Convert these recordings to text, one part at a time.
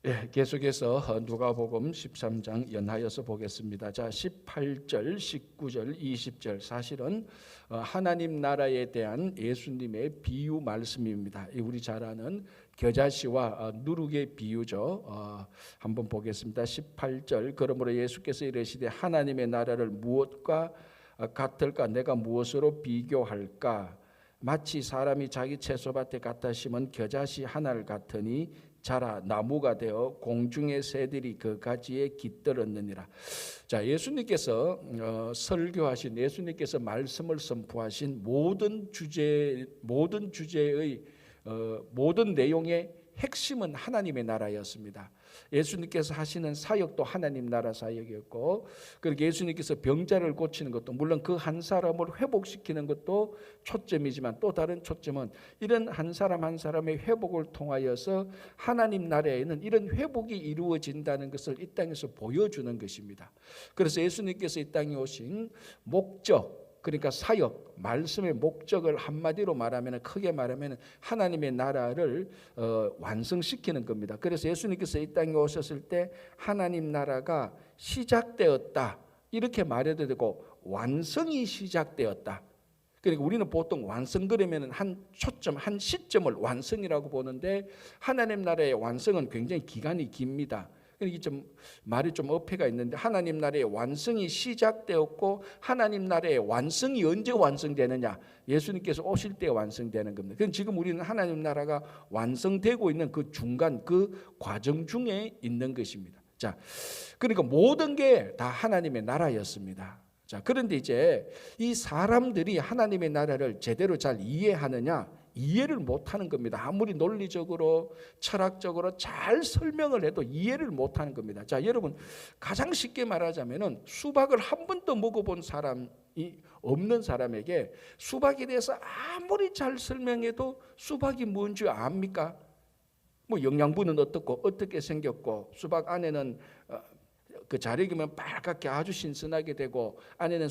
예, 계속해서 누가복음 13장 연하여서 보겠습니다. 자, 18절, 19절, 20절 사실은 하나님 나라에 대한 예수님의 비유 말씀입니다. 우리 잘 아는 겨자씨와 누룩의 비유죠. 한번 보겠습니다. 18절, 그러므로 예수께서 이르시되 하나님의 나라를 무엇과 같을까? 내가 무엇으로 비교할까? 마치 사람이 자기 채소밭에 갖다 심은 겨자씨 하나를 같으니 자라 나무가 되어 공중의 새들이 그 가지에 깃들었느니라. 자, 예수님께서 설교하신, 예수님께서 말씀을 선포하신 모든 주제의 모든 내용의 핵심은 하나님의 나라였습니다. 예수님께서 하시는 사역도 하나님 나라 사역이었고, 그리고 예수님께서 병자를 고치는 것도, 물론 그 한 사람을 회복시키는 것도 초점이지만 또 다른 초점은 이런 한 사람 한 사람의 회복을 통하여서 하나님 나라에는 이런 회복이 이루어진다는 것을 이 땅에서 보여주는 것입니다. 그래서 예수님께서 이 땅에 오신 목적, 그러니까 사역, 말씀의 목적을 한마디로 말하면, 크게 말하면 하나님의 나라를 완성시키는 겁니다. 그래서 예수님께서 이 땅에 오셨을 때 하나님 나라가 시작되었다 이렇게 말해도 되고, 완성이 시작되었다. 그러니까 우리는 보통 완성 그러면 한 초점, 한 시점을 완성이라고 보는데, 하나님 나라의 완성은 굉장히 기간이 깁니다. 이게 좀 말이 좀 어폐가 있는데, 하나님 나라의 완성이 시작되었고, 하나님 나라의 완성이 언제 완성되느냐? 예수님께서 오실 때 완성되는 겁니다. 그럼 지금 우리는 하나님 나라가 완성되고 있는 그 중간, 그 과정 중에 있는 것입니다. 자, 그러니까 모든 게 다 하나님의 나라였습니다. 자, 그런데 이제 이 사람들이 하나님의 나라를 제대로 잘 이해하느냐? 이해를 못하는 겁니다. 아무리 논리적으로 철학적으로 잘 설명을 해도 이해를 못하는 겁니다. 자, 여러분, 가장 쉽게 말하자면은 수박을 한 번도 먹어본 사람이 없는 사람에게 수박에 대해서 아무리 잘 설명해도 수박이 뭔지 압니까? 뭐 영양분은 어떻고 어떻게 생겼고, 수박 안에는 그 잘 익으면 빨갛게 아주 신선하게 되고, 안에는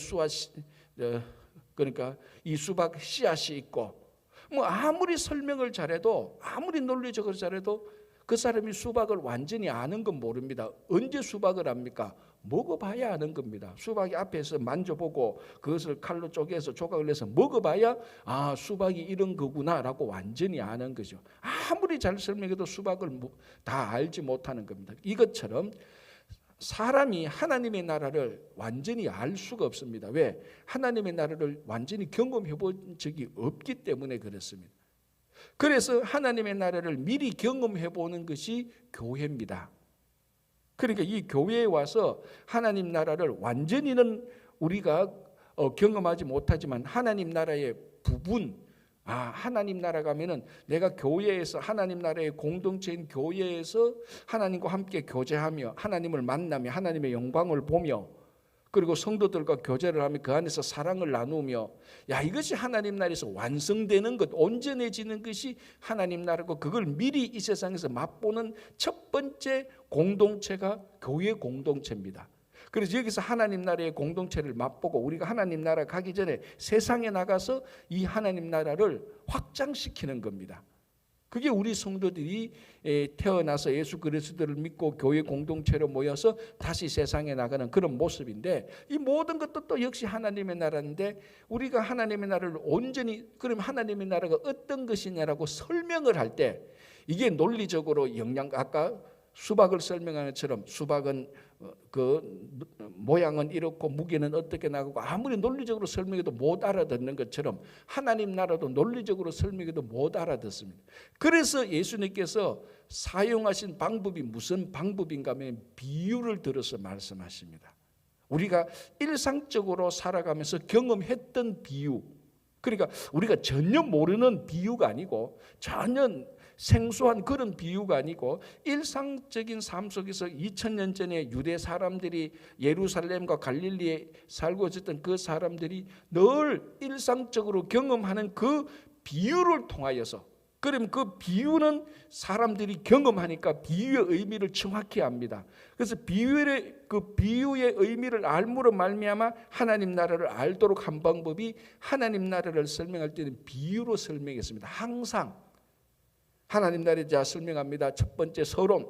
그러니까 이 수박 씨앗이 있고, 뭐 아무리 설명을 잘해도, 아무리 논리적으로 잘해도 그 사람이 수박을 완전히 아는 건 모릅니다. 언제 수박을 압니까? 먹어봐야 아는 겁니다. 수박이 앞에서 만져보고 그것을 칼로 쪼개서 조각을 내서 먹어봐야 아, 수박이 이런 거구나라고 완전히 아는 거죠. 아무리 잘 설명해도 수박을 다 알지 못하는 겁니다. 이것처럼 사람이 하나님의 나라를 완전히 알 수가 없습니다. 왜? 하나님의 나라를 완전히 경험해 본 적이 없기 때문에 그렇습니다. 그래서 하나님의 나라를 미리 경험해 보는 것이 교회입니다. 그러니까 이 교회에 와서 하나님 나라를 완전히는 우리가 경험하지 못하지만, 하나님 나라의 부분, 하나님 나라 가면은 내가 교회에서, 하나님 나라의 공동체인 교회에서 하나님과 함께 교제하며 하나님을 만나며 하나님의 영광을 보며, 그리고 성도들과 교제를 하며 그 안에서 사랑을 나누며, 이것이 하나님 나라에서 완성되는 것, 온전해지는 것이 하나님 나라고, 그걸 미리 이 세상에서 맛보는 첫 번째 공동체가 교회 공동체입니다. 그래서 여기서 하나님 나라의 공동체를 맛보고, 우리가 하나님 나라 가기 전에 세상에 나가서 이 하나님 나라를 확장시키는 겁니다. 그게 우리 성도들이 태어나서 예수 그리스도를 믿고 교회 공동체로 모여서 다시 세상에 나가는 그런 모습인데, 이 모든 것도 또 역시 하나님의 나라인데, 우리가 하나님의 나라를 온전히, 그럼 하나님의 나라가 어떤 것이냐라고 설명을 할 때, 이게 논리적으로 아까 수박을 설명한 것처럼 수박은 그 모양은 이렇고 무게는 어떻게 나가고, 아무리 논리적으로 설명해도 못 알아듣는 것처럼 하나님 나라도 논리적으로 설명해도 못 알아듣습니다. 그래서 예수님께서 사용하신 방법이 무슨 방법인가 하면 비유를 들어서 말씀하십니다. 우리가 일상적으로 살아가면서 경험했던 비유, 그러니까 우리가 전혀 모르는 비유가 아니고, 전혀 생소한 그런 비유가 아니고, 일상적인 삶 속에서 2000년 전에 유대 사람들이 예루살렘과 갈릴리에 살고 있었던 그 사람들이 늘 일상적으로 경험하는 그 비유를 통하여서, 그럼 그 비유는 사람들이 경험하니까 비유의 의미를 정확히 압니다. 그래서 그 비유의 의미를 알므로 말미암아 하나님 나라를 알도록 한 방법이, 하나님 나라를 설명할 때는 비유로 설명했습니다. 항상 하나님 나라에 대해 설명합니다. 첫 번째 서론,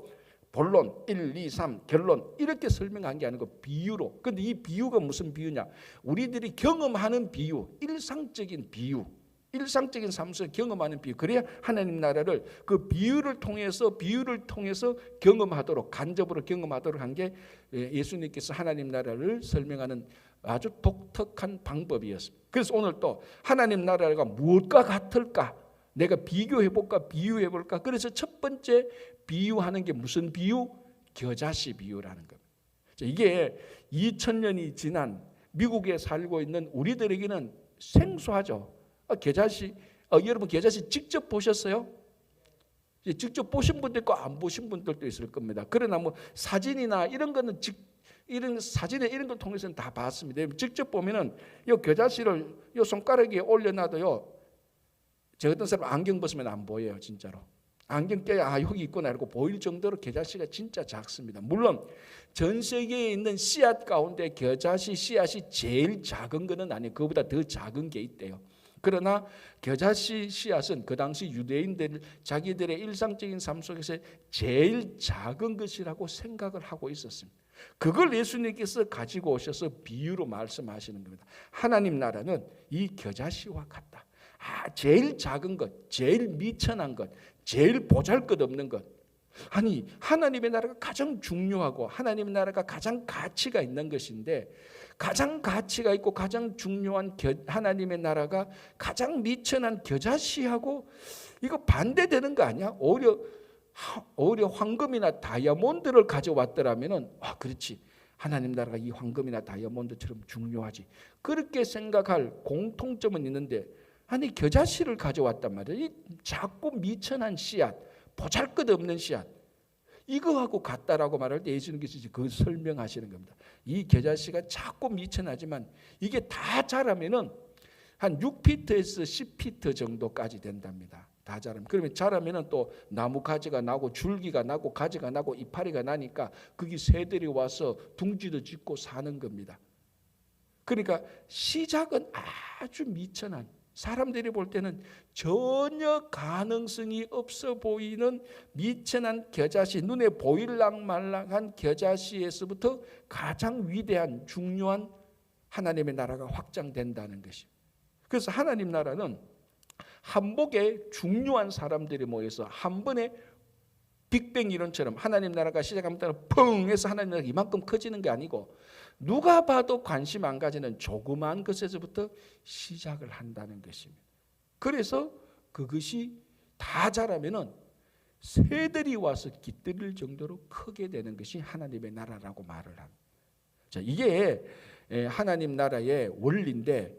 본론 1, 2, 3 결론 이렇게 설명한 게 아니고 비유로. 근데 이 비유가 무슨 비유냐? 우리들이 경험하는 비유, 일상적인 비유, 일상적인 삶 속에 경험하는 비유. 그래야 하나님 나라를 그 비유를 통해서 경험하도록, 간접으로 경험하도록 한 게 예수님께서 하나님 나라를 설명하는 아주 독특한 방법이었습니다. 그래서 오늘 또 하나님 나라가 무엇과 같을까? 내가 비교해볼까? 비유해볼까? 그래서 첫 번째 비유하는 게 무슨 비유? 겨자씨 비유라는 겁니다. 이게 2000년이 지난 미국에 살고 있는 우리들에게는 생소하죠. 겨자씨, 여러분 겨자씨 직접 보셨어요? 직접 보신 분도 있고 안 보신 분들도 있을 겁니다. 그러나 뭐 사진이나 이런 거는 이런 사진에 이런 걸 통해서는 다 봤습니다. 직접 보면은 이 겨자씨를 이 손가락에 올려놔도요. 저 같은 사람 안경 벗으면 안 보여요, 진짜로. 안경 껴야 여기 있구나 이러고 보일 정도로 겨자씨가 진짜 작습니다. 물론 전 세계에 있는 씨앗 가운데 겨자씨 씨앗이 제일 작은 거는 아니에요. 그거보다 더 작은 게 있대요. 그러나 겨자씨 씨앗은 그 당시 유대인들 자기들의 일상적인 삶 속에서 제일 작은 것이라고 생각을 하고 있었습니다. 그걸 예수님께서 가지고 오셔서 비유로 말씀하시는 겁니다. 하나님 나라는 이 겨자씨와 같다. 제일 작은 것, 제일 미천한 것, 제일 보잘것없는 것. 아니 하나님의 나라가 가장 중요하고 하나님의 나라가 가장 가치가 있는 것인데 가장 가치가 있고 가장 중요한 하나님의 나라가 가장 미천한 겨자씨하고 이거 반대되는 거 아니야? 오히려 황금이나 다이아몬드를 가져왔더라면은 그렇지. 하나님 나라가 이 황금이나 다이아몬드처럼 중요하지. 그렇게 생각할 공통점은 있는데 아니 겨자씨를 가져왔단 말이에요. 이 작고 미천한 씨앗, 보잘것없는 씨앗. 이거하고 같다라고 말할 때 예수님께서 그 설명하시는 겁니다. 이 겨자씨가 작고 미천하지만 이게 다 자라면은 한 6피트에서 10피트 정도까지 된답니다. 다 자라면. 그러면 자라면은 또 나무 가지가 나고 줄기가 나고 가지가 나고 이파리가 나니까 거기 새들이 와서 둥지도 짓고 사는 겁니다. 그러니까 시작은 아주 미천한, 사람들이 볼 때는 전혀 가능성이 없어 보이는 미천한 겨자씨, 눈에 보일랑말랑한 겨자씨에서부터 가장 위대한 중요한 하나님의 나라가 확장된다는 것이. 그래서 하나님 나라는 한복에 중요한 사람들이 모여서 한 번에 빅뱅 이론처럼 하나님 나라가 시작하면 펑 해서 하나님 나라가 이만큼 커지는 게 아니고 누가 봐도 관심 안 가지는 조그마한 것에서부터 시작을 한다는 것입니다. 그래서 그것이 다 자라면은 새들이 와서 깃들일 정도로 크게 되는 것이 하나님의 나라라고 말을 합니다. 자, 이게 하나님 나라의 원리인데,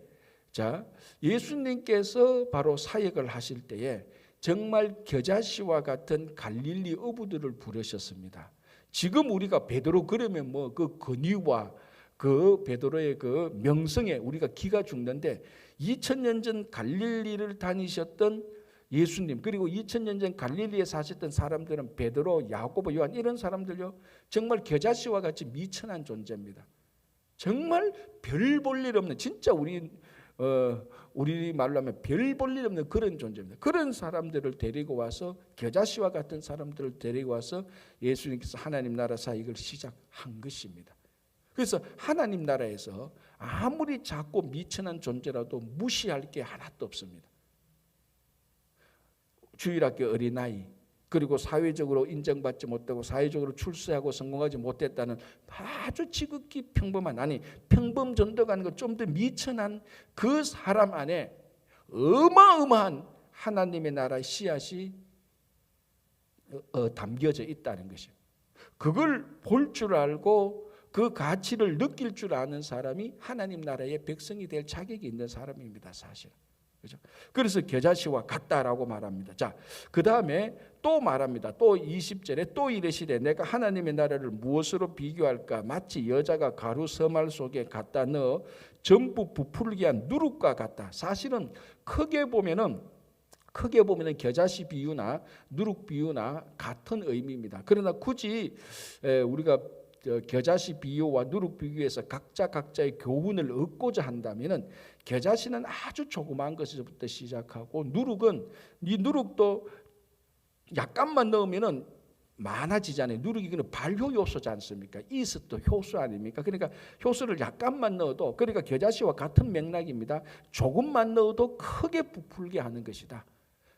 자, 예수님께서 바로 사역을 하실 때에 정말 겨자씨와 같은 갈릴리 어부들을 부르셨습니다. 지금 우리가 베드로 그러면 뭐 그 권위와 그 베드로의 그 명성에 우리가 기가 죽는데 2000년 전 갈릴리를 다니셨던 예수님 그리고 2000년 전 갈릴리에 사셨던 사람들은 베드로, 야고보, 요한 이런 사람들요 정말 겨자씨와 같이 미천한 존재입니다. 정말 별 볼 일 없는 진짜 우리 말로 하면 별 볼 일 없는 그런 존재입니다. 그런 사람들을 데리고 와서 겨자씨와 같은 사람들을 데리고 와서 예수님께서 하나님 나라 사역을 시작한 것입니다. 그래서 하나님 나라에서 아무리 작고 미천한 존재라도 무시할 게 하나도 없습니다. 주일학교 어린아이 그리고 사회적으로 인정받지 못하고 사회적으로 출세하고 성공하지 못했다는 아주 지극히 평범한 평범 정도가 아니고 좀 더 미천한 그 사람 안에 어마어마한 하나님의 나라의 씨앗이 담겨져 있다는 것이에요. 그걸 볼 줄 알고 그 가치를 느낄 줄 아는 사람이 하나님 나라의 백성이 될 자격이 있는 사람입니다, 사실. 그렇죠? 그래서 겨자씨와 같다라고 말합니다. 자, 그 다음에 또 말합니다. 또 20절에 또 이르시되 내가 하나님의 나라를 무엇으로 비교할까? 마치 여자가 가루 서말 속에 갖다 넣어 전부 부풀게 한 누룩과 같다. 사실은 크게 보면은 겨자씨 비유나 누룩 비유나 같은 의미입니다. 그러나 굳이 우리가 겨자씨 비유와 누룩 비유에서 각자의 교훈을 얻고자 한다면은 겨자씨는 아주 조그마한 것에서부터 시작하고 누룩도 약간만 넣으면은 많아지잖아요. 누룩이는 발효 요소지 않습니까? 이스트 효소 아닙니까? 그러니까 효소를 약간만 넣어도, 그러니까 겨자씨와 같은 맥락입니다. 조금만 넣어도 크게 부풀게 하는 것이다.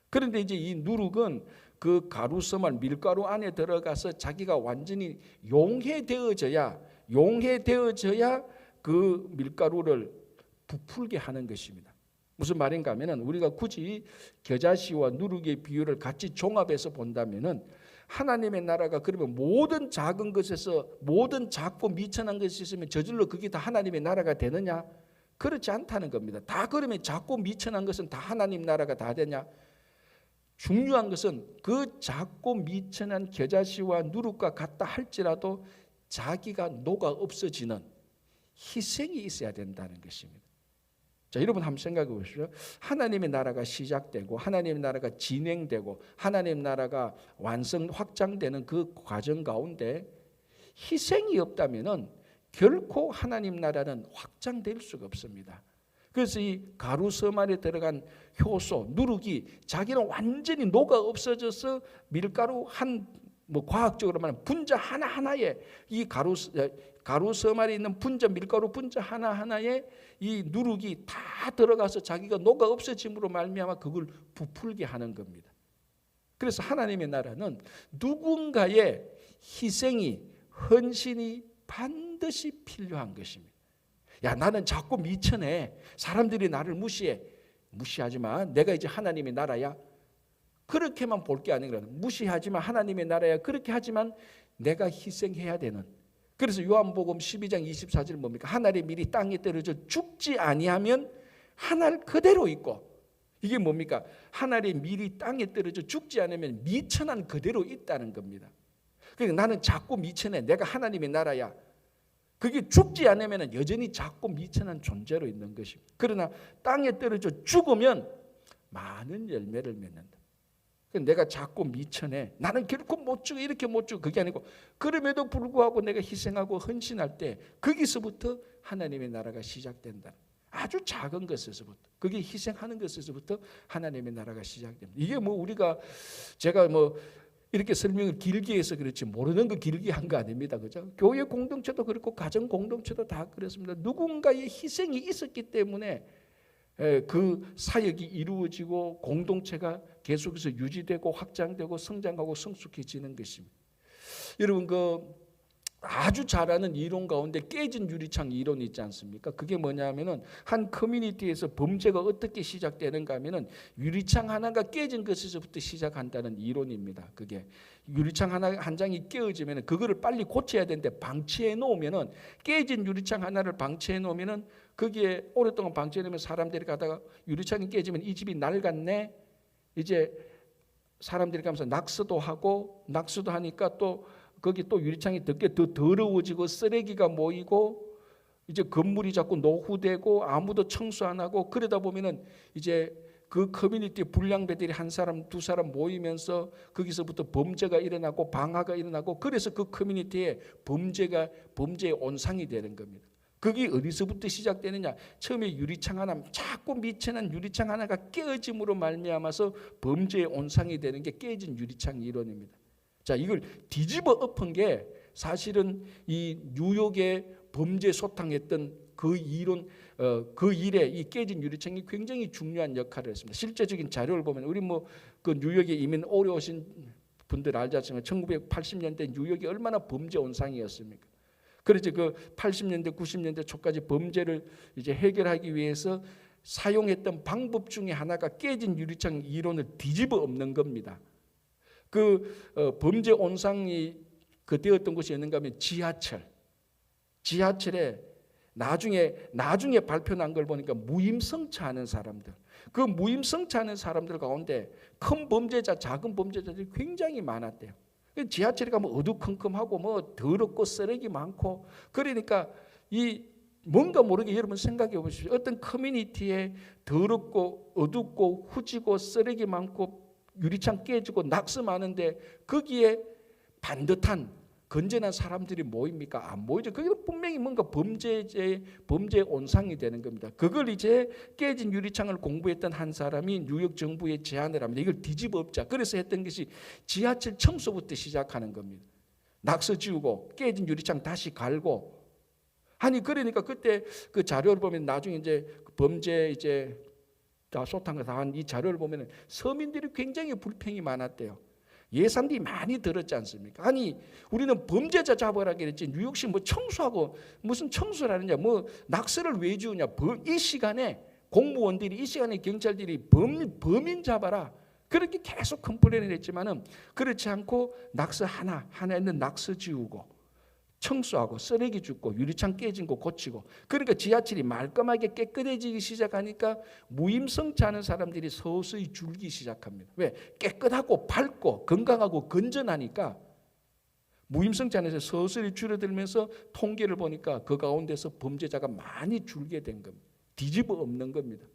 그런데 이제 이 누룩은 그 가루서말 밀가루 안에 들어가서 자기가 완전히 용해되어져야 그 밀가루를 부풀게 하는 것입니다. 무슨 말인가 하면은 우리가 굳이 겨자씨와 누룩의 비율을 같이 종합해서 본다면은 하나님의 나라가 그러면 모든 작은 것에서, 모든 작고 미천한 것이 있으면 저절로 그게 다 하나님의 나라가 되느냐? 그렇지 않다는 겁니다. 다 그러면 작고 미천한 것은 다 하나님 나라가 다 되냐? 중요한 것은 그 작고 미천한 겨자씨와 누룩과 같다 할지라도 자기가 녹아 없어지는 희생이 있어야 된다는 것입니다. 자, 여러분 한번 생각해 보십시오. 하나님의 나라가 시작되고 하나님의 나라가 진행되고 하나님의 나라가 완성 확장되는 그 과정 가운데 희생이 없다면은 결코 하나님 나라는 확장될 수가 없습니다. 그래서 이 가루서말에 들어간 효소, 누룩이 자기는 완전히 녹아 없어져서 밀가루 과학적으로 말하면 분자 하나하나에 이 가루서말에 있는 분자, 밀가루 분자 하나하나에 이 누룩이 다 들어가서 자기가 녹아 없어짐으로 말미암아 그걸 부풀게 하는 겁니다. 그래서 하나님의 나라는 누군가의 희생이, 헌신이 반드시 필요한 것입니다. 야, 나는 자꾸 미천해. 사람들이 나를 무시하지만 내가 이제 하나님의 나라야. 그렇게만 볼 게 아니라 무시하지만 하나님의 나라야. 그렇게 하지만 내가 희생해야 되는. 그래서 요한복음 12장 24절 뭡니까? 하늘의 밀이 땅에 떨어져 죽지 아니하면 하늘 그대로 있고, 이게 뭡니까? 하늘의 밀이 땅에 떨어져 죽지 않으면 미천한 그대로 있다는 겁니다. 그러니까 나는 작고 미천해. 내가 하나님의 나라야. 그게 죽지 않으면 여전히 작고 미천한 존재로 있는 것입니다. 그러나 땅에 떨어져 죽으면 많은 열매를 맺는다. 내가 작고 미천해. 나는 결코 못 죽어. 이렇게 못 죽어. 그게 아니고 그럼에도 불구하고 내가 희생하고 헌신할 때 거기서부터 하나님의 나라가 시작된다. 아주 작은 것에서부터, 그게 희생하는 것에서부터 하나님의 나라가 시작됩니다. 이게 제가 이렇게 설명을 길게 해서 그렇지 모르는 거 길게 한 거 아닙니다. 그죠? 교회 공동체도 그렇고 가정 공동체도 다 그렇습니다. 누군가의 희생이 있었기 때문에 그 사역이 이루어지고 공동체가 계속해서 유지되고 확장되고 성장하고 성숙해지는 것입니다. 여러분 아주 잘 아는 이론 가운데 깨진 유리창 이론이 있지 않습니까? 그게 뭐냐면은 한 커뮤니티에서 범죄가 어떻게 시작되는가 하면은 유리창 하나가 깨진 것에서부터 시작한다는 이론입니다. 그게 유리창 한 장이 깨어지면은 그거를 빨리 고쳐야 되는데 방치해 놓으면은, 깨진 유리창 하나를 방치해 놓으면은 거기에 오랫동안 방치해 놓으면 사람들이 가다가 유리창이 깨지면 이 집이 낡았네. 이제 사람들이 가면서 낙서도 하니까 또 거기 또 유리창이 더 더러워지고 쓰레기가 모이고 이제 건물이 자꾸 노후되고 아무도 청소 안 하고, 그러다 보면은 이제 그 커뮤니티 불량배들이 한 사람 두 사람 모이면서 거기서부터 범죄가 일어나고 방화가 일어나고, 그래서 그 커뮤니티에 범죄의 온상이 되는 겁니다. 그게 어디서부터 시작되느냐? 처음에 유리창 하나, 작고 미천한 유리창 하나가 깨어짐으로 말미암아서 범죄의 온상이 되는 게 깨진 유리창 이론입니다. 자, 이걸 뒤집어 엎은 게 사실은 이 뉴욕의 범죄 소탕했던 그 이론, 그 일에 이 깨진 유리창이 굉장히 중요한 역할을 했습니다. 실제적인 자료를 보면 우리 그 뉴욕에 이민 오래 오신 분들 알잖아요. 1980년대 뉴욕이 얼마나 범죄 온상이었습니까? 그래서 그 80년대, 90년대 초까지 범죄를 이제 해결하기 위해서 사용했던 방법 중에 하나가 깨진 유리창 이론을 뒤집어 엎는 겁니다. 범죄 온상이 되었던 곳이 있는가 하면 지하철에 나중에 발표난 걸 보니까 무임승차하는 사람들, 그 무임승차하는 사람들 가운데 큰 범죄자, 작은 범죄자들이 굉장히 많았대요. 지하철에 가면 어두컴컴하고 더럽고 쓰레기 많고, 그러니까 뭔가 모르게 여러분 생각해 보십시오. 어떤 커뮤니티에 더럽고 어둡고 후지고 쓰레기 많고 유리창 깨지고 낙서 많은데 거기에 반듯한 건전한 사람들이 모입니까? 안 모이죠. 그게 분명히 뭔가 범죄의 온상이 되는 겁니다. 그걸 이제 깨진 유리창을 공부했던 한 사람이 뉴욕 정부에 제안을 합니다. 이걸 뒤집어 엎자. 그래서 했던 것이 지하철 청소부터 시작하는 겁니다. 낙서 지우고 깨진 유리창 다시 갈고. 아니 그러니까 그때 그 자료를 보면 나중에 이제 범죄 이제 다 소탕을 당한 이 자료를 보면 서민들이 굉장히 불평이 많았대요. 예산들이 많이 들었지 않습니까? 아니 우리는 범죄자 잡으라 그랬지 뉴욕시 뭐 청소하고 무슨 청소라느냐 뭐 낙서를 왜 지우냐. 이 시간에 공무원들이 이 시간에 경찰들이 범인 잡아라 그렇게 계속 컴플레인을 했지만은 그렇지 않고 낙서 하나 있는 낙서 지우고 청소하고 쓰레기 줍고 유리창 깨진 거 고치고. 그러니까 지하철이 말끔하게 깨끗해지기 시작하니까 무임승차 하는 사람들이 서서히 줄기 시작합니다. 왜? 깨끗하고 밝고 건강하고 건전하니까 무임승차 안에서 서서히 줄어들면서 통계를 보니까 그 가운데서 범죄자가 많이 줄게 된 겁니다. 뒤집어 엎는 겁니다.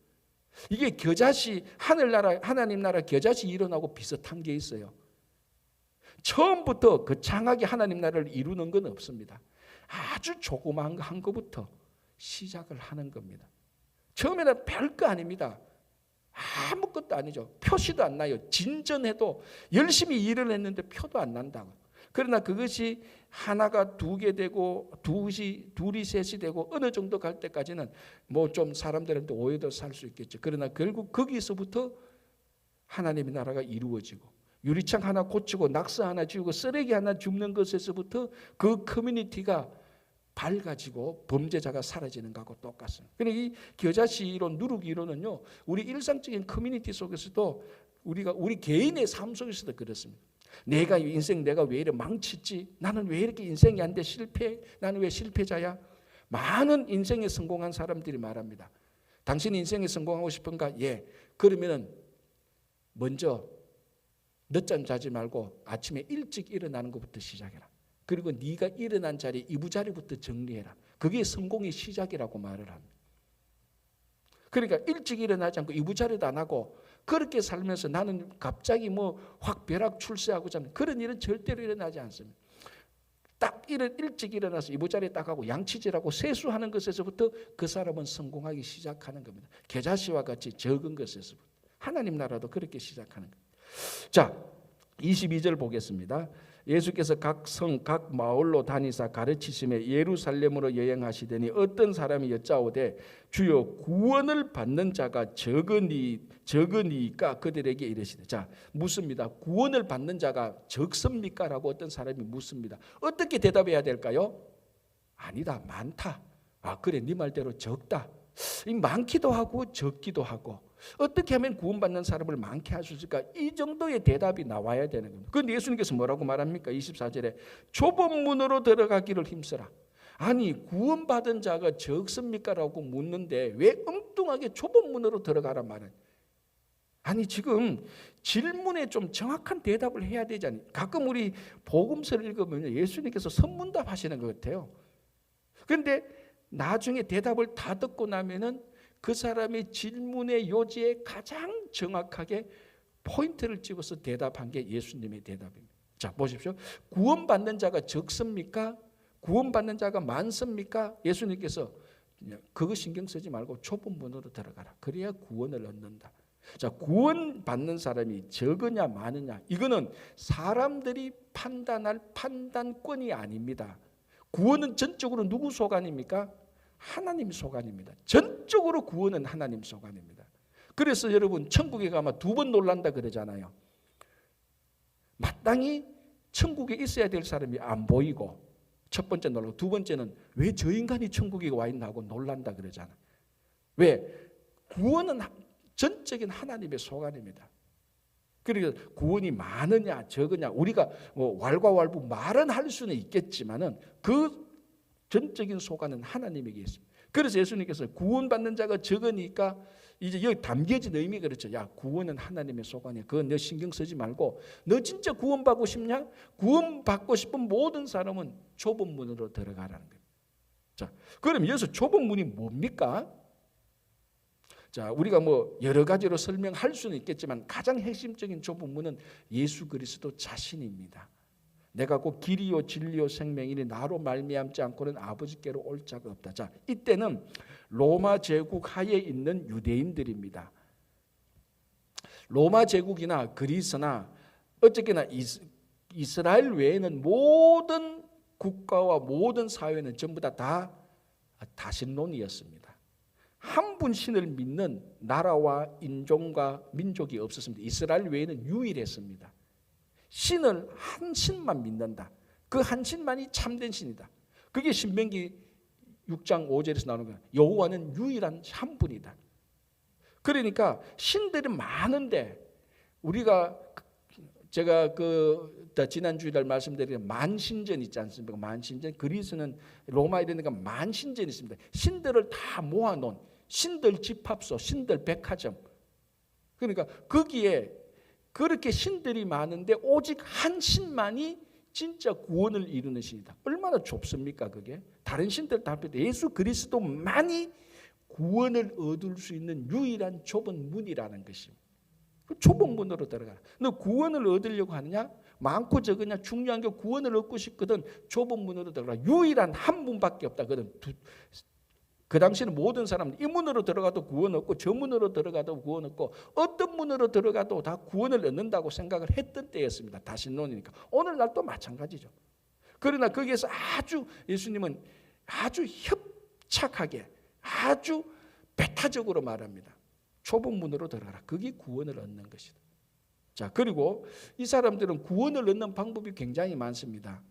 이게 겨자씨 하늘나라 하나님 나라 겨자씨 일어나고 비슷한 게 있어요. 처음부터 거창하게 하나님 나라를 이루는 건 없습니다. 아주 조그마한 것부터 시작을 하는 겁니다. 처음에는 별거 아닙니다. 아무것도 아니죠. 표시도 안 나요. 진전해도 열심히 일을 했는데 표도 안 난다고. 그러나 그것이 하나가 두 개 되고 둘이 셋이 되고 어느 정도 갈 때까지는 뭐 좀 사람들한테 오해도 살 수 있겠죠. 그러나 결국 거기서부터 하나님의 나라가 이루어지고 유리창 하나 고치고 낙서 하나 지우고 쓰레기 하나 줍는 것에서부터 그 커뮤니티가 밝아지고 범죄자가 사라지는 것하고 똑같습니다. 그러니까 이 겨자씨 이론, 누룩 이론은요, 우리 일상적인 커뮤니티 속에서도 우리 개인의 삶 속에서도 그렇습니다. 내가 인생 내가 왜 이렇게 망치지? 나는 왜 이렇게 인생이 안 돼? 실패? 나는 왜 실패자야? 많은 인생에 성공한 사람들이 말합니다. 당신 인생에 성공하고 싶은가? 예. 그러면은 먼저 늦잠 자지 말고 아침에 일찍 일어나는 것부터 시작해라. 그리고 네가 일어난 자리, 이부자리부터 정리해라. 그게 성공의 시작이라고 말을 합니다. 그러니까 일찍 일어나지 않고 이부자리도 안 하고 그렇게 살면서 나는 갑자기 뭐 확 벼락 출세하고자 하는 그런 일은 절대로 일어나지 않습니다. 딱 일찍 일어나서 이부자리 딱 하고 양치질하고 세수하는 것에서부터 그 사람은 성공하기 시작하는 겁니다. 겨자씨와 같이 적은 것에서부터. 하나님 나라도 그렇게 시작하는 겁니다. 자, 22절 보겠습니다. 예수께서 각 성, 각 마을로 다니사 가르치시며 예루살렘으로 여행하시더니 어떤 사람이 여짜오되 주여 구원을 받는 자가 적으니까 그들에게 이르시되. 자, 묻습니다. 구원을 받는 자가 적습니까? 라고 어떤 사람이 묻습니다. 어떻게 대답해야 될까요? 아니다, 많다. 아, 그래, 네 말대로 적다. 많기도 하고 적기도 하고. 어떻게 하면 구원받는 사람을 많게 할 수 있을까? 이 정도의 대답이 나와야 되는 겁니다. 그런데 예수님께서 뭐라고 말합니까? 24절에 좁은 문으로 들어가기를 힘써라. 아니 구원받은 자가 적습니까? 라고 묻는데 왜 엉뚱하게 좁은 문으로 들어가란 말은? 아니 지금 질문에 좀 정확한 대답을 해야 되잖아요. 가끔 우리 복음서를 읽으면 예수님께서 선문답 하시는 것 같아요. 그런데 나중에 대답을 다 듣고 나면은 그 사람의 질문의 요지에 가장 정확하게 포인트를 찍어서 대답한 게 예수님의 대답입니다. 자, 보십시오. 구원받는 자가 적습니까? 구원받는 자가 많습니까? 예수님께서 그거 신경 쓰지 말고 좁은 문으로 들어가라. 그래야 구원을 얻는다. 자, 구원받는 사람이 적으냐 많으냐 이거는 사람들이 판단할 판단권이 아닙니다. 구원은 전적으로 누구 소관입니까? 하나님 소관입니다. 전적으로 구원은 하나님 소관입니다. 그래서 여러분 천국에 가면 두 번 놀란다 그러잖아요. 마땅히 천국에 있어야 될 사람이 안 보이고 첫 번째 놀라고 두 번째는 왜 저 인간이 천국에 와 있나 하고 놀란다 그러잖아요. 왜? 구원은 전적인 하나님의 소관입니다. 그러니까 구원이 많으냐 적으냐 우리가 뭐 왈가왈부 말은 할 수는 있겠지만은 그 전적인 소관은 하나님에게 있습니다. 그래서 예수님께서 구원받는 자가 적으니까 이제 여기 담겨진 의미 그렇죠. 야 구원은 하나님의 소관이야. 그건 너 신경 쓰지 말고 너 진짜 구원받고 싶냐? 구원받고 싶은 모든 사람은 좁은 문으로 들어가라는 거예요. 자, 그럼 여기서 좁은 문이 뭡니까? 자, 우리가 뭐 여러 가지로 설명할 수는 있겠지만 가장 핵심적인 좁은 문은 예수 그리스도 자신입니다. 내가 곧 길이요 진리요 생명이니 나로 말미암지 않고는 아버지께로 올 자가 없다. 자, 이때는 로마 제국 하에 있는 유대인들입니다. 로마 제국이나 그리스나 어쨌거나 이스라엘 외에는 모든 국가와 모든 사회는 전부 다 다신론이었습니다. 한 분 신을 믿는 나라와 인종과 민족이 없었습니다. 이스라엘 외에는 유일했습니다. 신을 한 신만 믿는다. 그 한 신만이 참된 신이다. 그게 신명기 6장 5절에서 나오는 거예요. 여호와는 유일한 한 분이다. 그러니까 신들이 많은데 제가 지난 주일날 말씀드린 만신전 있지 않습니까? 만신전. 그리스는 로마에 있는 만신전이 있습니다. 신들을 다 모아놓은 신들 집합소, 신들 백화점. 그러니까 거기에 그렇게 신들이 많은데 오직 한 신만이 진짜 구원을 이루는 신이다. 얼마나 좁습니까 그게? 다른 신들 다 합해도 예수 그리스도만이 구원을 얻을 수 있는 유일한 좁은 문이라는 것입니다. 그 좁은 문으로 들어가라. 너 구원을 얻으려고 하느냐? 많고 적으냐? 중요한 게 구원을 얻고 싶거든. 좁은 문으로 들어가라. 유일한 한 문밖에 없다거든. 그 당시에는 모든 사람은 이 문으로 들어가도 구원 얻고 저 문으로 들어가도 구원 얻고 어떤 문으로 들어가도 다 구원을 얻는다고 생각을 했던 때였습니다. 다신론이니까. 오늘날도 마찬가지죠. 그러나 거기에서 예수님은 아주 협착하게 아주 배타적으로 말합니다. 좁은 문으로 들어가라. 그게 구원을 얻는 것이다. 자, 그리고 이 사람들은 구원을 얻는 방법이 굉장히 많습니다.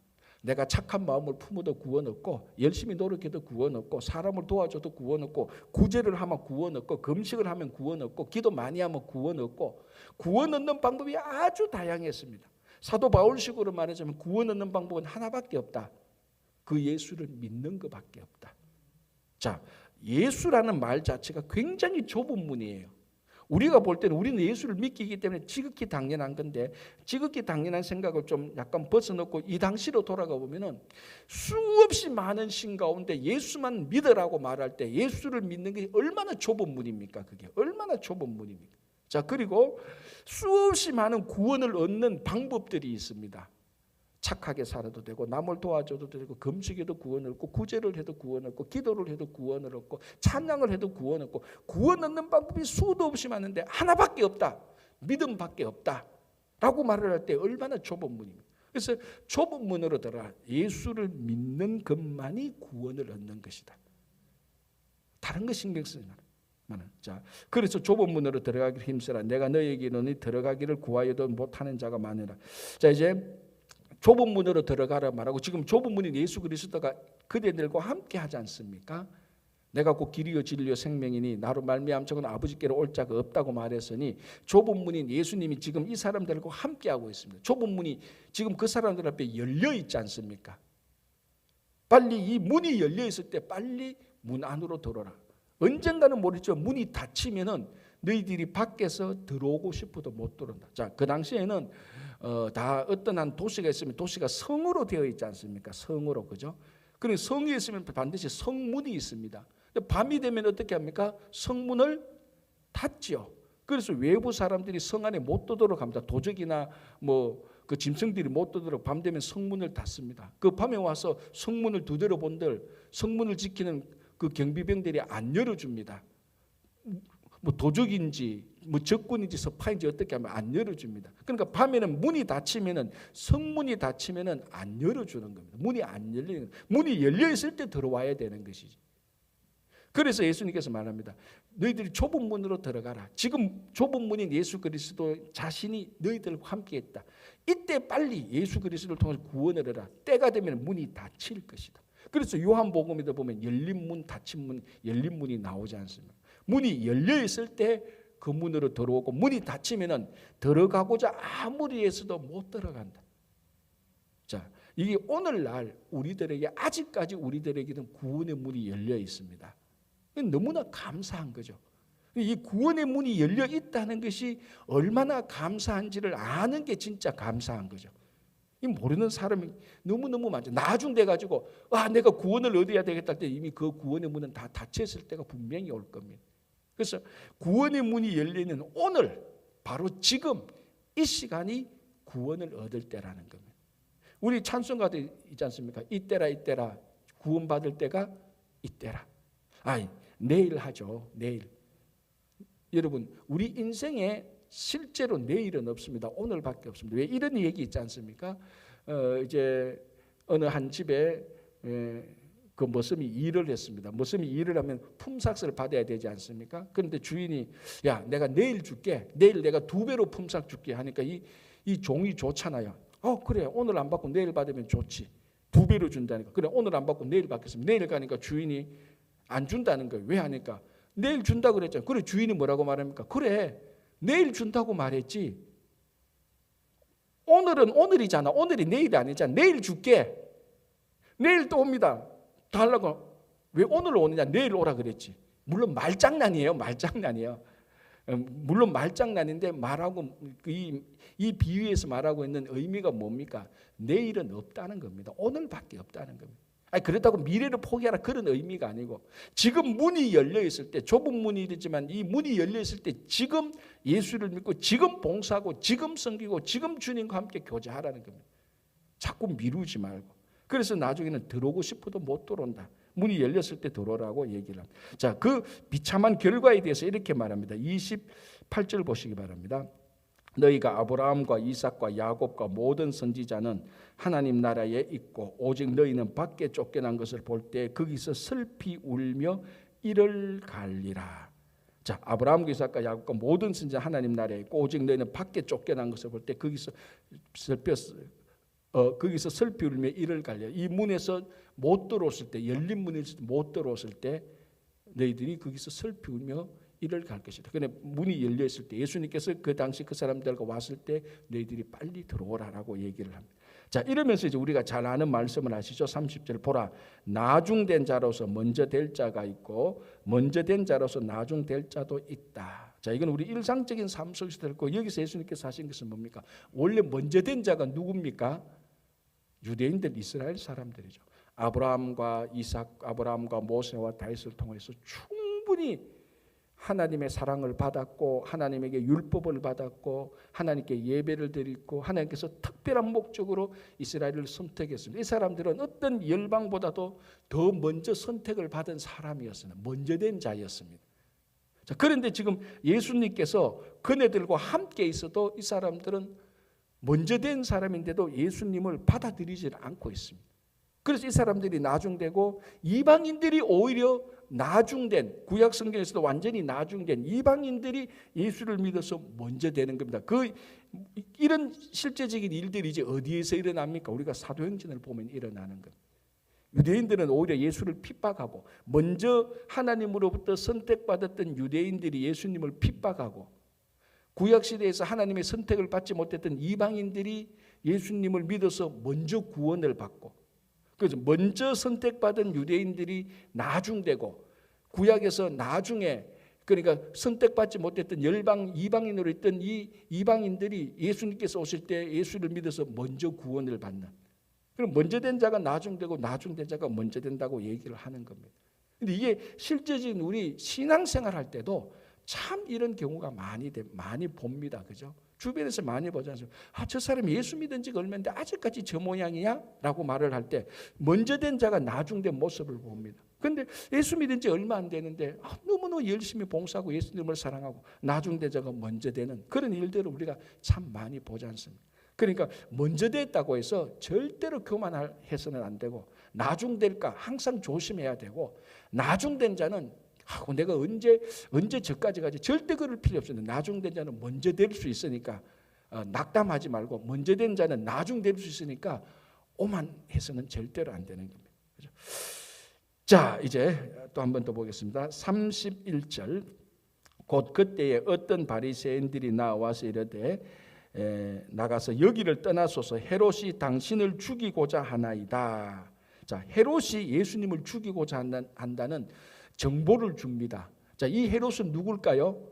내가 착한 마음을 품어도 구원 얻고 열심히 노력해도 구원 얻고 사람을 도와줘도 구원 얻고 구제를 하면 구원 얻고 금식을 하면 구원 얻고 기도 많이 하면 구원 얻고 구원 얻는 방법이 아주 다양했습니다. 사도 바울식으로 말하자면 구원 얻는 방법은 하나밖에 없다. 그 예수를 믿는 것밖에 없다. 자, 예수라는 말 자체가 굉장히 좁은 문이에요. 우리가 볼 때는 우리는 예수를 믿기 때문에 지극히 당연한 건데 지극히 당연한 생각을 좀 약간 벗어놓고 이 당시로 돌아가 보면은 수없이 많은 신 가운데 예수만 믿으라고 말할 때 예수를 믿는 게 얼마나 좁은 문입니까? 그게 얼마나 좁은 문입니까? 자, 그리고 수없이 많은 구원을 얻는 방법들이 있습니다. 착하게 살아도 되고 남을 도와줘도 되고 금식해도 구원을 얻고 구제를 해도 구원을 얻고 기도를 해도 구원을 얻고 찬양을 해도 구원을 얻고 구원 얻는 방법이 수도 없이 많은데 하나밖에 없다. 믿음밖에 없다. 라고 말을 할 때 얼마나 좁은 문입니까? 그래서 좁은 문으로 들어가 예수를 믿는 것만이 구원을 얻는 것이다. 다른 거 신경 쓰지 마라. 자, 그래서 좁은 문으로 들어가기를 힘쓰라. 내가 너에게 이르노니 들어가기를 구하여도 못하는 자가 많으라. 자, 이제 좁은 문으로 들어가라 말하고 지금 좁은 문인 예수 그리스도가 그대들과 함께 하지 않습니까? 내가 곧 길이요 진리요 생명이니 나로 말미암고는 아버지께로 올 자가 없다고 말했으니 좁은 문인 예수님이 지금 이 사람들과 함께 하고 있습니다. 좁은 문이 지금 그 사람들 앞에 열려 있지 않습니까? 빨리 이 문이 열려 있을 때 빨리 문 안으로 들어오라. 언젠가는 모르지만 문이 닫히면은 너희들이 밖에서 들어오고 싶어도 못 들어온다. 자, 그 당시에는 다 어떤 한 도시가 있으면 도시가 성으로 되어 있지 않습니까? 성으로, 그죠? 그러니 성이 있으면 반드시 성문이 있습니다. 밤이 되면 어떻게 합니까? 성문을 닫지요. 그래서 외부 사람들이 성 안에 못 들어오도록 합니다. 도적이나 그 짐승들이 못 들어오도록 밤 되면 성문을 닫습니다. 그 밤에 와서 성문을 두드려 본들 성문을 지키는 그 경비병들이 안 열어줍니다. 도적인지 적군인지 서파인지 어떻게 하면 안 열어줍니다. 그러니까 밤에는 문이 닫히면은 성문이 닫히면은 안 열어주는 겁니다. 문이 안 열리는 문이 열려 있을 때 들어와야 되는 것이지. 그래서 예수님께서 말합니다. 너희들이 좁은 문으로 들어가라. 지금 좁은 문인 예수 그리스도 자신이 너희들과 함께했다. 이때 빨리 예수 그리스도를 통해서 구원을 해라. 때가 되면 문이 닫힐 것이다. 그래서 요한복음에도 보면 열린 문, 닫힌 문, 열린 문이 나오지 않습니까? 문이 열려 있을 때 그 문으로 들어오고 문이 닫히면은 들어가고자 아무리 해서도 못 들어간다. 자, 이게 오늘날 우리들에게 아직까지 우리들에게는 구원의 문이 열려 있습니다. 너무나 감사한 거죠. 이 구원의 문이 열려 있다는 것이 얼마나 감사한지를 아는 게 진짜 감사한 거죠. 이 모르는 사람이 너무너무 많죠. 나중 돼가지고 내가 구원을 얻어야 되겠다 할 때 이미 그 구원의 문은 다 닫혔을 때가 분명히 올 겁니다. 그래서 구원의 문이 열리는 오늘 바로 지금 이 시간이 구원을 얻을 때라는 겁니다. 우리 찬송가도 있지 않습니까? 이때라 이때라 구원받을 때가 이때라. 내일 하죠. 내일. 여러분 우리 인생에 실제로 내일은 없습니다. 오늘밖에 없습니다. 왜 이런 얘기 있지 않습니까? 이제 어느 한 집에 그 머슴이 일을 했습니다. 머슴이 일을 하면 품삯을 받아야 되지 않습니까? 그런데 주인이 야 내가 내일 줄게. 내일 내가 2배로 품삯 줄게 하니까 이 종이 좋잖아요. 그래 오늘 안 받고 내일 받으면 좋지. 2배로 준다니까. 그래 오늘 안 받고 내일 받겠습니다. 내일 가니까 주인이 안 준다는 거예요. 왜 하니까 내일 준다고 그랬잖아요. 그래 주인이 뭐라고 말합니까? 그래 내일 준다고 말했지. 오늘은 오늘이잖아. 오늘이 내일이 아니잖아. 내일 줄게. 내일 또 옵니다. 달라고. 왜 오늘 오느냐? 내일 오라 그랬지. 물론 말장난이에요. 말장난이에요. 물론 말장난인데 말하고 이 비유에서 말하고 있는 의미가 뭡니까? 내일은 없다는 겁니다. 오늘밖에 없다는 겁니다. 그렇다고 미래를 포기하라 그런 의미가 아니고 지금 문이 열려 있을 때 좁은 문이지만 이 문이 열려 있을 때 지금 예수를 믿고 지금 봉사하고 지금 섬기고 지금 주님과 함께 교제하라는 겁니다. 자꾸 미루지 말고. 그래서 나중에는 들어오고 싶어도 못 들어온다. 문이 열렸을 때 들어오라고 얘기를 합니다. 자, 그 비참한 결과에 대해서 이렇게 말합니다. 28절 보시기 바랍니다. 너희가 아브라함과 이삭과 야곱과 모든 선지자는 하나님 나라에 있고 오직 너희는 밖에 쫓겨난 것을 볼 때 거기서 슬피 울며 이를 갈리라. 자, 아브라함과 이삭과 야곱과 모든 선지자 하나님 나라에 있고 오직 너희는 밖에 쫓겨난 것을 볼 때 거기서 슬피 울며 이를 갈려. 이 문에서 못 들어왔을 때 열린 문에서 못 들어왔을 때 너희들이 거기서 슬피 울며 이를 갈 것이다. 그런데 문이 열려 있을 때 예수님께서 그 당시 그 사람들과 왔을 때 너희들이 빨리 들어오라라고 얘기를 합니다. 자, 이러면서 이제 우리가 잘 아는 말씀을 아시죠? 30절 보라 나중된 자로서 먼저 될 자가 있고 먼저 된 자로서 나중될 자도 있다. 자, 이건 우리 일상적인 삶 속에서 들고 여기서 예수님께서 하신 것은 뭡니까? 원래 먼저 된 자가 누굽니까? 유대인들 이스라엘 사람들이죠. 아브라함과 이삭, 아브라함과 모세와 다윗을 통해서 충분히 하나님의 사랑을 받았고 하나님에게 율법을 받았고 하나님께 예배를 드리고 하나님께서 특별한 목적으로 이스라엘을 선택했습니다. 이 사람들은 어떤 열방보다도 더 먼저 선택을 받은 사람이었습니다. 먼저 된 자였습니다. 자, 그런데 지금 예수님께서 그네들과 함께 있어도 이 사람들은 먼저 된 사람인데도 예수님을 받아들이지 않고 있습니다. 그래서 이 사람들이 나중되고 이방인들이 오히려 나중된 구약 성경에서도 완전히 나중된 이방인들이 예수를 믿어서 먼저 되는 겁니다. 이런 실제적인 일들이 이제 어디에서 일어납니까? 우리가 사도행전을 보면 일어나는 것. 유대인들은 오히려 예수를 핍박하고 먼저 하나님으로부터 선택받았던 유대인들이 예수님을 핍박하고 구약 시대에서 하나님의 선택을 받지 못했던 이방인들이 예수님을 믿어서 먼저 구원을 받고 그래서 먼저 선택받은 유대인들이 나중되고 구약에서 나중에 그러니까 선택받지 못했던 이방인으로 있던 이 이방인들이 예수님께서 오실 때 예수를 믿어서 먼저 구원을 받는. 그럼 먼저 된 자가 나중되고 나중된 자가 먼저 된다고 얘기를 하는 겁니다. 근데 이게 실제적인 우리 신앙생활 할 때도 참 이런 경우가 많이 봅니다. 그죠? 주변에서 많이 보지 않습니까? 저 사람이 예수 믿은 지가 얼마인데 아직까지 저 모양이야? 라고 말을 할 때 먼저 된 자가 나중된 모습을 봅니다. 그런데 예수 믿은 지 얼마 안 되는데 너무너무 열심히 봉사하고 예수님을 사랑하고 나중된 자가 먼저 되는 그런 일들을 우리가 참 많이 보지 않습니까? 그러니까 먼저 됐다고 해서 절대로 교만해서는 안 되고 나중될까 항상 조심해야 되고 나중된 자는 내가 언제 저까지 가지 절대 그럴 필요 없습니다. 나중된 자는 먼저 될 수 있으니까 낙담하지 말고 먼저 된 자는 나중 될 수 있으니까 오만해서는 절대로 안 되는 겁니다. 그렇죠? 자, 이제 또 한 번 더 보겠습니다. 31절 곧 그때에 어떤 바리새인들이 나와서 이르되 나가서 여기를 떠나소서 헤롯이 당신을 죽이고자 하나이다. 자, 헤롯이 예수님을 죽이고자 한다는 정보를 줍니다. 자, 이 헤롯은 누굴까요?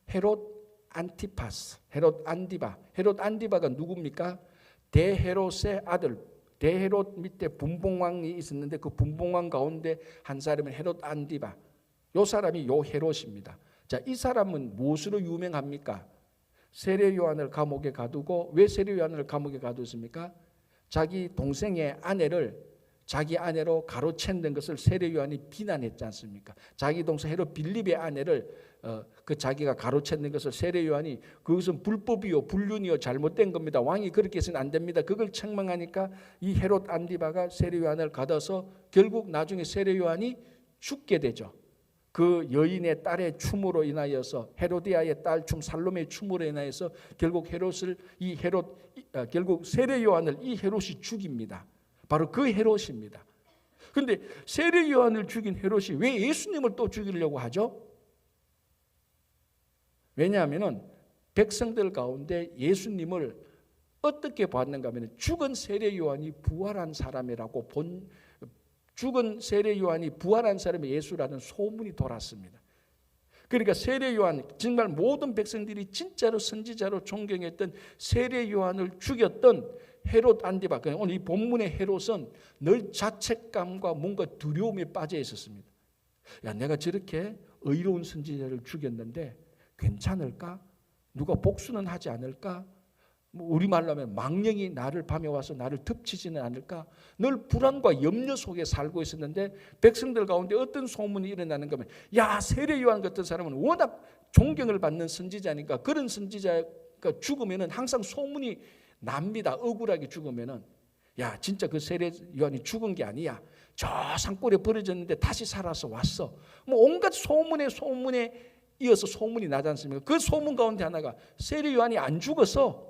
헤롯 안티파스, 헤롯 안디바. 헤롯 안디바가 누굽니까? 대헤롯의 아들. 대헤롯 밑에 분봉왕이 있었는데 그 분봉왕 가운데 한 사람은 헤롯 안디바. 요 사람이 요 헤롯입니다. 자, 이 사람은 무엇으로 유명합니까? 세례 요한을 감옥에 가두고 왜 세례 요한을 감옥에 가두었습니까? 자기 동생의 아내를 자기 아내로 가로챈 것을 세례 요한이 비난했지 않습니까? 자기 동생 헤롯 빌립의 아내를 그 자기가 가로챈 것을 세례 요한이 그것은 불법이요 불륜이요 잘못된 겁니다. 왕이 그렇게 해서는 안 됩니다. 그걸 책망하니까 이 헤롯 안디바가 세례 요한을 가둬서 결국 나중에 세례 요한이 죽게 되죠. 그 여인의 딸의 춤으로 인하여서 헤로디아의 딸 춤 살로메의 춤으로 인하여서 결국 결국 세례 요한을 이 헤롯이 죽입니다. 바로 그 헤롯입니다. 그런데 세례 요한을 죽인 헤롯이 왜 예수님을 또 죽이려고 하죠? 왜냐하면 백성들 가운데 예수님을 어떻게 봤는가 하면 죽은 세례 요한이 부활한 사람이라고 죽은 세례 요한이 부활한 사람이 예수라는 소문이 돌았습니다. 그러니까 세례 요한, 정말 모든 백성들이 진짜로 선지자로 존경했던 세례 요한을 죽였던 헤롯 안디바, 오늘 이 본문의 헤롯은 늘 자책감과 뭔가 두려움에 빠져 있었습니다. 야, 내가 저렇게 의로운 선지자를 죽였는데 괜찮을까? 누가 복수는 하지 않을까? 우리말로 하면 망령이 나를 밤에 와서 나를 덮치지는 않을까? 늘 불안과 염려 속에 살고 있었는데 백성들 가운데 어떤 소문이 일어나는가 하면 야, 세례 요한 같은 사람은 워낙 존경을 받는 선지자니까 그런 선지자가 죽으면 항상 소문이 납니다. 억울하게 죽으면 야, 진짜 그 세례 요한이 죽은 게 아니야. 저 산골에 버려졌는데 다시 살아서 왔어. 온갖 소문에 이어서 소문이 나지 않습니까? 그 소문 가운데 하나가 세례 요한이 안 죽어서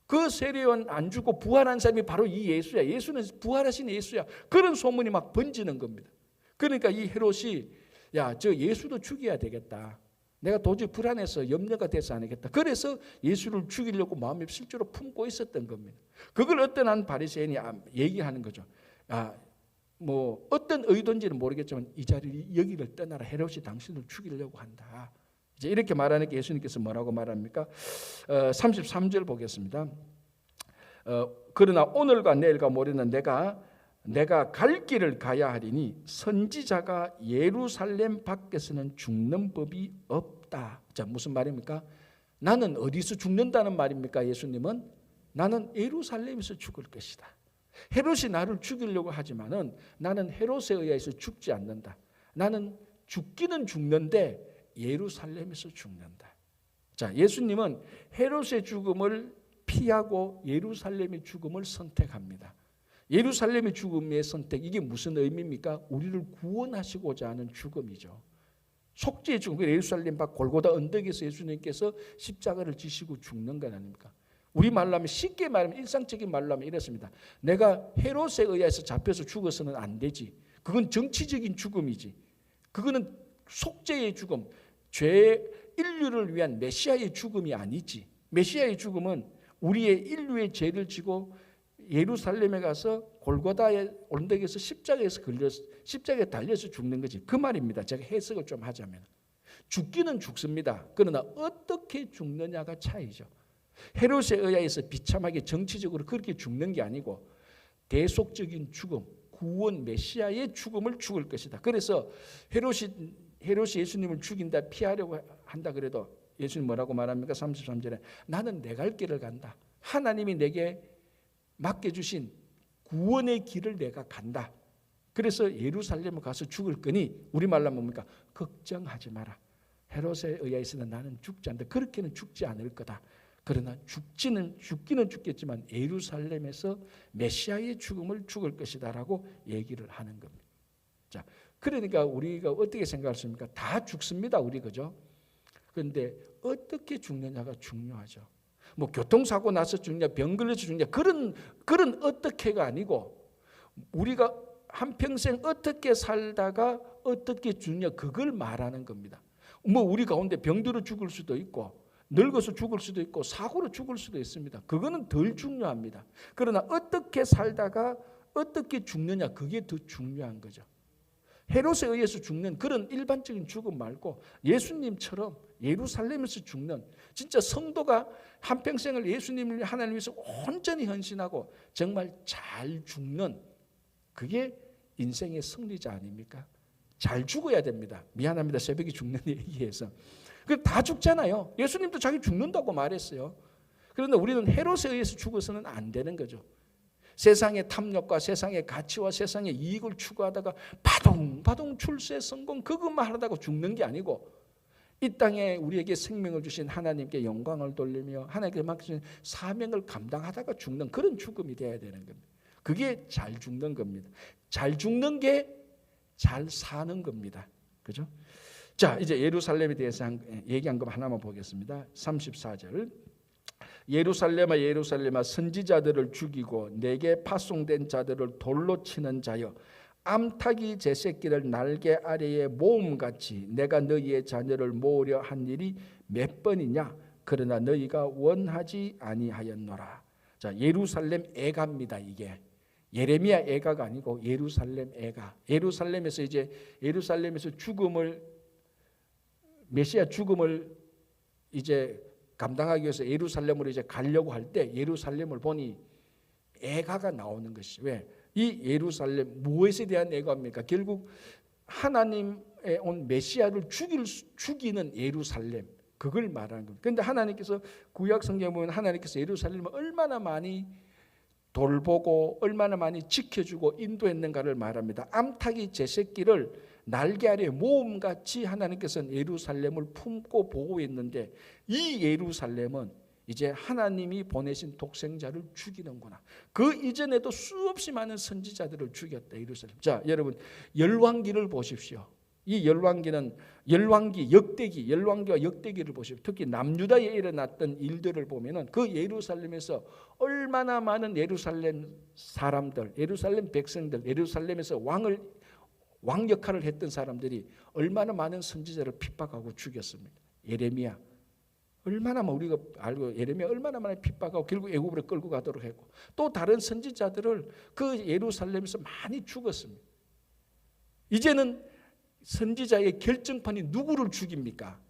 그 세례 요한 안 죽고 부활한 사람이 바로 이 예수야. 예수는 부활하신 예수야. 그런 소문이 막 번지는 겁니다. 그러니까 이 헤롯이 야, 저 예수도 죽여야 되겠다. 내가 도저히 불안해서 염려가 돼서 안 하겠다. 그래서 예수를 죽이려고 마음에 실제로 품고 있었던 겁니다. 그걸 어떤 한 바리새인이 얘기하는 거죠. 어떤 의도인지는 모르겠지만 이 자리를 여기를 떠나라. 헤롯이 당신을 죽이려고 한다. 이제 이렇게 말하니까 예수님께서 뭐라고 말합니까? 33절 보겠습니다. 그러나 오늘과 내일과 모레는 내가 갈 길을 가야 하리니 선지자가 예루살렘 밖에서는 죽는 법이 없다. 자, 무슨 말입니까? 나는 어디서 죽는다는 말입니까? 예수님은 나는 예루살렘에서 죽을 것이다. 헤롯이 나를 죽이려고 하지만은 나는 헤롯에 의해서 죽지 않는다. 나는 죽기는 죽는데 예루살렘에서 죽는다. 자, 예수님은 헤롯의 죽음을 피하고 예루살렘의 죽음을 선택합니다. 예루살렘의 죽음의 선택, 이게 무슨 의미입니까? 우리를 구원하시고자 하는 죽음이죠. 속죄의 죽음, 예루살렘 밖 골고다 언덕에서 예수님께서 십자가를 지시고 죽는 건 아닙니까? 우리 말로 하면, 쉽게 말하면, 일상적인 말로 하면 이렇습니다. 내가 헤롯에 의해서 잡혀서 죽어서는 안 되지. 그건 정치적인 죽음이지. 그거는 속죄의 죽음, 인류를 위한 메시아의 죽음이 아니지. 메시아의 죽음은 우리의 인류의 죄를 지고 예루살렘에 가서 골고다의 언덕에서 십자가에 달려서 죽는 거지. 그 말입니다. 제가 해석을 좀 하자면. 죽기는 죽습니다. 그러나 어떻게 죽느냐가 차이죠. 헤롯에 의해서 비참하게 정치적으로 그렇게 죽는 게 아니고 대속적인 죽음, 구원 메시아의 죽음을 죽을 것이다. 그래서 헤롯이 예수님을 죽인다, 피하려고 한다 그래도 예수님 뭐라고 말합니까? 33절에 나는 내 갈 길을 간다. 하나님이 내게 맡겨주신 구원의 길을 내가 간다. 그래서 예루살렘에 가서 죽을 거니 우리말로 뭡니까? 걱정하지 마라. 헤롯에 의해서는 나는 죽지 않는다. 그렇게는 죽지 않을 거다. 그러나 죽기는 죽겠지만 예루살렘에서 메시아의 죽음을 죽을 것이다 라고 얘기를 하는 겁니다. 자, 그러니까 우리가 어떻게 생각하십니까? 다 죽습니다, 우리, 그죠? 그런데 어떻게 죽느냐가 중요하죠. 교통사고 나서 죽냐, 병 걸려서 죽냐, 그런 어떻게가 아니고 우리가 한평생 어떻게 살다가 어떻게 죽냐, 그걸 말하는 겁니다. 우리 가운데 병들어 죽을 수도 있고 늙어서 죽을 수도 있고 사고로 죽을 수도 있습니다. 그거는 덜 중요합니다. 그러나 어떻게 살다가 어떻게 죽느냐, 그게 더 중요한 거죠. 헤롯에 의해서 죽는 그런 일반적인 죽음 말고 예수님처럼 예루살렘에서 죽는, 진짜 성도가 한평생을 예수님을 하나님 위해서 온전히 헌신하고 정말 잘 죽는, 그게 인생의 승리자 아닙니까? 잘 죽어야 됩니다. 미안합니다. 새벽에 죽는 얘기해서. 다 죽잖아요. 예수님도 자기 죽는다고 말했어요. 그런데 우리는 헤롯에 의해서 죽어서는 안 되는 거죠. 세상의 탐욕과 세상의 가치와 세상의 이익을 추구하다가 바둥바둥 출세 성공 그것만 하다가 죽는 게 아니고 이 땅에 우리에게 생명을 주신 하나님께 영광을 돌리며 하나님께 맡기신 사명을 감당하다가 죽는 그런 죽음이 되어야 되는 겁니다. 그게 잘 죽는 겁니다. 잘 죽는 게 잘 사는 겁니다. 그죠? 자, 이제 예루살렘에 대해서 얘기한 것 하나만 보겠습니다. 34절. 예루살렘아 예루살렘아 선지자들을 죽이고 내게 파송된 자들을 돌로 치는 자여 암탉이 제 새끼를 날개 아래에 모음같이 내가 너희의 자녀를 모으려 한 일이 몇 번이냐 그러나 너희가 원하지 아니하였노라. 자, 예루살렘 애가입니다. 이게 예레미야 애가가 아니고 예루살렘 애가. 예루살렘에서 죽음을 메시아 죽음을 이제 감당하기 위해서 예루살렘으로 이제 가려고 할 때 예루살렘을 보니 애가가 나오는 것이 왜? 이 예루살렘 무엇에 대한 애가입니까? 결국 하나님의 온 메시아를 죽이는 예루살렘 그걸 말하는 겁니다. 그런데 하나님께서 구약 성경에 보면 하나님께서 예루살렘을 얼마나 많이 돌보고 얼마나 많이 지켜주고 인도했는가를 말합니다. 암탉이 제 새끼를 날개 아래 모음같이 하나님께서는 예루살렘을 품고 보호했는데 이 예루살렘은 이제 하나님이 보내신 독생자를 죽이는구나. 그 이전에도 수없이 많은 선지자들을 죽였다. 예루살렘. 자, 여러분 열왕기를 보십시오. 이 열왕기는 열왕기와 역대기를 보십시오. 특히 남유다에 일어났던 일들을 보면은 그 예루살렘에서 얼마나 많은 예루살렘 사람들, 예루살렘 백성들, 예루살렘에서 왕 역할을 했던 사람들이 얼마나 많은 선지자를 핍박하고 죽였습니다. 예레미야 얼마나 우리가 알고 예레미야 얼마나 많이 핍박하고 결국 애굽으로 끌고 가도록 했고 또 다른 선지자들을 그 예루살렘에서 많이 죽었습니다. 이제는 선지자의 결정판이 누구를 죽입니까?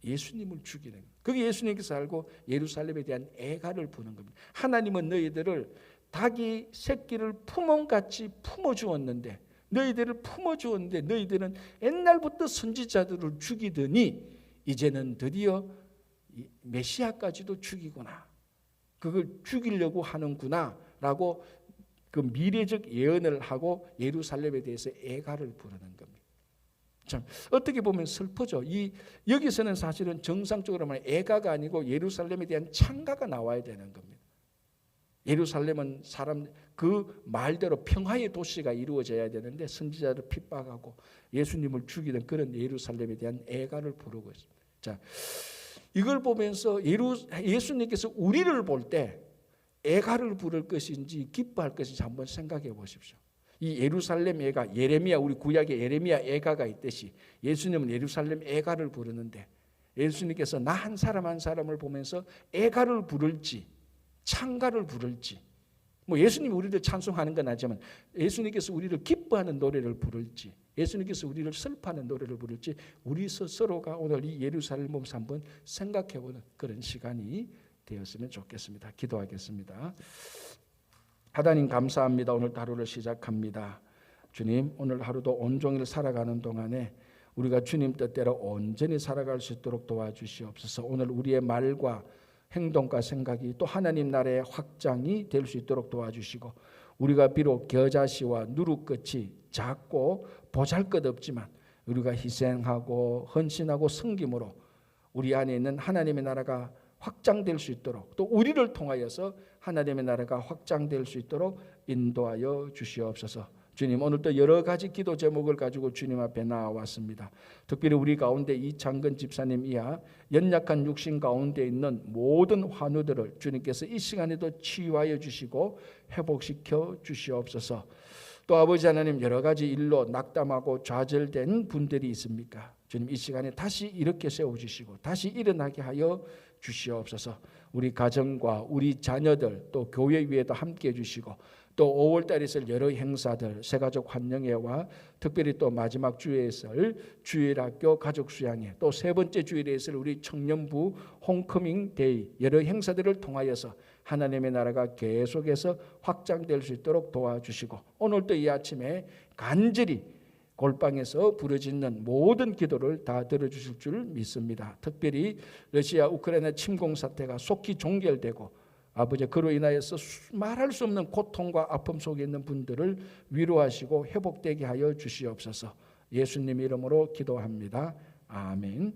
예수님을 죽이는 거예요. 그게 예수님께서 알고 예루살렘에 대한 애가를 부는 겁니다. 하나님은 너희들을 닭이 새끼를 품음같이 품어주었는데 너희들은 옛날부터 선지자들을 죽이더니 이제는 드디어 메시아까지도 죽이구나. 그걸 죽이려고 하는구나 라고 그 미래적 예언을 하고 예루살렘에 대해서 애가를 부르는 겁니다. 참 어떻게 보면 슬프죠. 여기서는 사실은 정상적으로 말하면 애가가 아니고 예루살렘에 대한 찬가가 나와야 되는 겁니다. 예루살렘은 그 말대로 평화의 도시가 이루어져야 되는데 선지자를 핍박하고 예수님을 죽이는 그런 예루살렘에 대한 애가를 부르고 있습니다. 자, 이걸 보면서 예수님께서 우리를 볼 때 애가를 부를 것인지 기뻐할 것인지 한번 생각해 보십시오. 이 예루살렘 애가 우리 구약의 예레미야 애가가 있듯이 예수님은 예루살렘 애가를 부르는데 예수님께서 나 한 사람 한 사람을 보면서 애가를 부를지 찬가를 부를지 예수님이 우리를 찬송하는 건 아니지만 예수님께서 우리를 기뻐하는 노래를 부를지 예수님께서 우리를 슬퍼하는 노래를 부를지 우리 스스로가 오늘 이 예루살렘 보면서 한번 생각해보는 그런 시간이 되었으면 좋겠습니다. 기도하겠습니다. 하나님 감사합니다. 오늘 하루를 시작합니다. 주님 오늘 하루도 온종일 살아가는 동안에 우리가 주님 뜻대로 온전히 살아갈 수 있도록 도와주시옵소서. 오늘 우리의 말과 행동과 생각이 또 하나님 나라의 확장이 될 수 있도록 도와주시고 우리가 비록 겨자씨와 누룩끝이 작고 보잘것없지만 우리가 희생하고 헌신하고 섬김으로 우리 안에 있는 하나님의 나라가 확장될 수 있도록 또 우리를 통하여서 하나님의 나라가 확장될 수 있도록 인도하여 주시옵소서. 주님 오늘도 여러 가지 기도 제목을 가지고 주님 앞에 나와왔습니다. 특별히 우리 가운데 이창근 집사님 이하 연약한 육신 가운데 있는 모든 환우들을 주님께서 이 시간에도 치유하여 주시고 회복시켜 주시옵소서. 또 아버지 하나님 여러 가지 일로 낙담하고 좌절된 분들이 있습니까? 주님 이 시간에 다시 이렇게 세워주시고 다시 일어나게 하여 주시옵소서. 우리 가정과 우리 자녀들 또 교회 위에도 함께 해주시고 또 5월달에 있을 여러 행사들 새가족 환영회와 특별히 또 마지막 주일에 있을 주일학교 가족수양회 또 세 번째 주일에 있을 우리 청년부 홈커밍 데이 여러 행사들을 통하여서 하나님의 나라가 계속해서 확장될 수 있도록 도와주시고 오늘도 이 아침에 간절히 골방에서 부르짖는 모든 기도를 다 들어주실 줄 믿습니다. 특별히 러시아 우크라이나 침공 사태가 속히 종결되고 아버지 그로 인하여서 말할 수 없는 고통과 아픔 속에 있는 분들을 위로하시고 회복되게 하여 주시옵소서. 예수님 이름으로 기도합니다. 아멘.